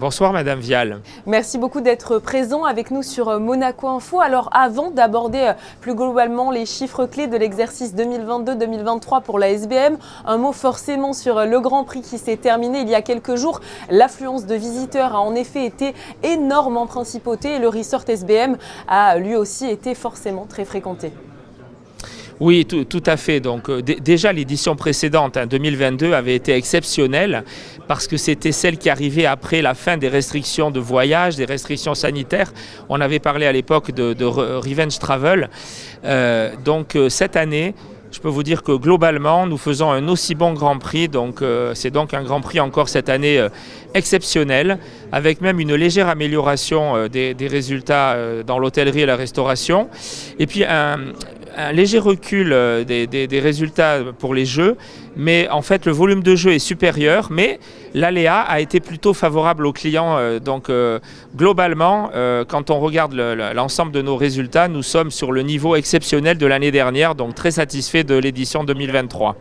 Bonsoir Madame Vial. Merci beaucoup d'être présent avec nous sur Monaco Info. Alors avant d'aborder plus globalement les chiffres clés de l'exercice 2022-2023 pour la SBM, un mot forcément sur le Grand Prix qui s'est terminé il y a quelques jours. L'affluence de visiteurs a en effet été énorme en principauté et le resort SBM a lui aussi été forcément très fréquenté. Oui, tout à fait. Donc, déjà, l'édition précédente, 2022, avait été exceptionnelle parce que c'était celle qui arrivait après la fin des restrictions de voyage, des restrictions sanitaires. On avait parlé à l'époque de Revenge Travel. Cette année, je peux vous dire que globalement, nous faisons un aussi bon Grand Prix. C'est donc un Grand Prix encore cette année exceptionnel, avec même une légère amélioration des résultats dans l'hôtellerie et la restauration. Et puis un léger recul des résultats pour les jeux, mais en fait le volume de jeu est supérieur, mais l'aléa a été plutôt favorable aux clients. Globalement, quand on regarde l'ensemble de nos résultats, nous sommes sur le niveau exceptionnel de l'année dernière, donc très satisfait de l'édition 2023.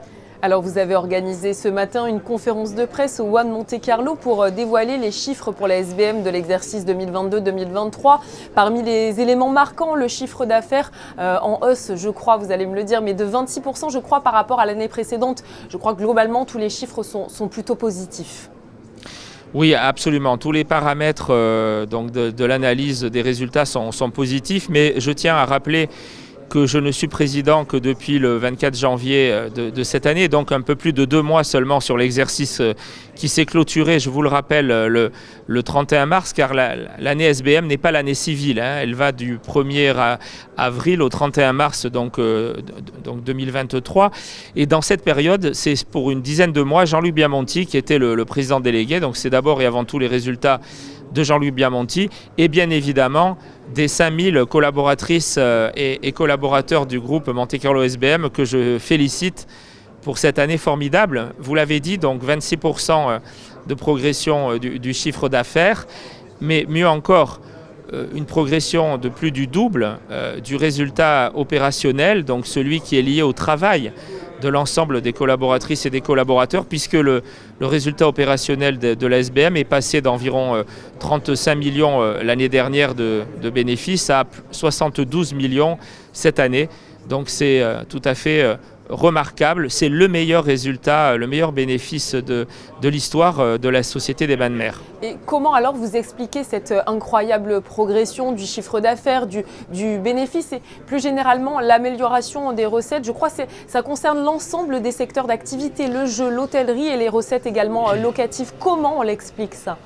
Alors vous avez organisé ce matin une conférence de presse au One Monte Carlo pour dévoiler les chiffres pour la SBM de l'exercice 2022-2023. Parmi les éléments marquants, le chiffre d'affaires en hausse, je crois, vous allez me le dire, mais de 26% je crois par rapport à l'année précédente. Je crois que globalement tous les chiffres sont plutôt positifs. Oui, absolument. Tous les paramètres de l'analyse des résultats sont positifs, mais je tiens à rappeler que je ne suis président que depuis le 24 janvier de cette année, donc un peu plus de 2 mois seulement sur l'exercice qui s'est clôturé, je vous le rappelle, le 31 mars, car l'année SBM n'est pas l'année civile, hein. Elle va du 1er avril au 31 mars donc 2023. Et dans cette période, c'est pour une dizaine de mois, Jean-Luc Biamonti, qui était le président délégué, donc c'est d'abord et avant tout les résultats de Jean-Luc Biamonti, et bien évidemment des 5000 collaboratrices et collaborateurs du groupe Monte Carlo SBM que je félicite pour cette année formidable. Vous l'avez dit, donc 26% de progression du chiffre d'affaires, mais mieux encore, une progression de plus du double du résultat opérationnel, donc celui qui est lié au travail de l'ensemble des collaboratrices et des collaborateurs, puisque le résultat opérationnel de la SBM est passé d'environ 35 millions l'année dernière de bénéfices à 72 millions cette année. Donc c'est tout à fait remarquable. C'est le meilleur résultat, le meilleur bénéfice de l'histoire de la Société des Bains de Mer. Et comment alors vous expliquez cette incroyable progression du chiffre d'affaires, du bénéfice et plus généralement l'amélioration des recettes? Je crois que ça concerne l'ensemble des secteurs d'activité, le jeu, l'hôtellerie et les recettes également locatives. Comment on l'explique ça?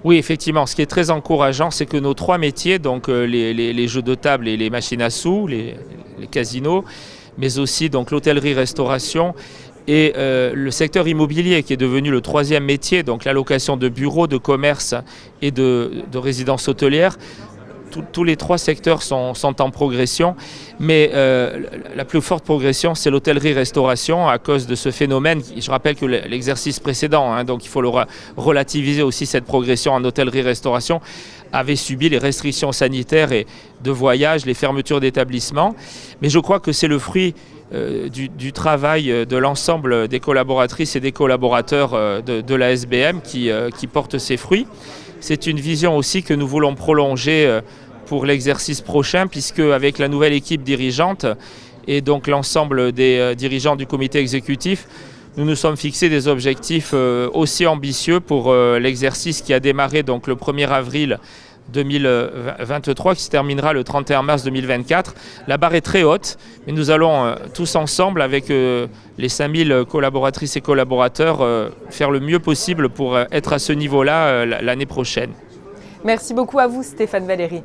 Oui, effectivement, ce qui est très encourageant, c'est que nos 3 métiers, donc les jeux de table et les machines à sous, les casinos, mais aussi donc l'hôtellerie-restauration et le secteur immobilier qui est devenu le 3e métier, donc la location de bureaux, de commerce et de résidences hôtelières. Tous les 3 secteurs sont en progression, mais la plus forte progression, c'est l'hôtellerie-restauration à cause de ce phénomène. Je rappelle que l'exercice précédent, hein, donc il faut relativiser aussi cette progression en hôtellerie-restauration, avait subi les restrictions sanitaires et de voyage, les fermetures d'établissements. Mais je crois que c'est le fruit du travail de l'ensemble des collaboratrices et des collaborateurs de la SBM qui porte ses fruits. C'est une vision aussi que nous voulons prolonger pour l'exercice prochain, puisque avec la nouvelle équipe dirigeante et donc l'ensemble des dirigeants du comité exécutif, nous nous sommes fixés des objectifs aussi ambitieux pour l'exercice qui a démarré donc le 1er avril 2023, qui se terminera le 31 mars 2024. La barre est très haute, mais nous allons tous ensemble, avec les 5000 collaboratrices et collaborateurs, faire le mieux possible pour être à ce niveau-là l'année prochaine. Merci beaucoup à vous, Stéphane Valéry.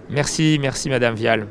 Merci Madame Vial.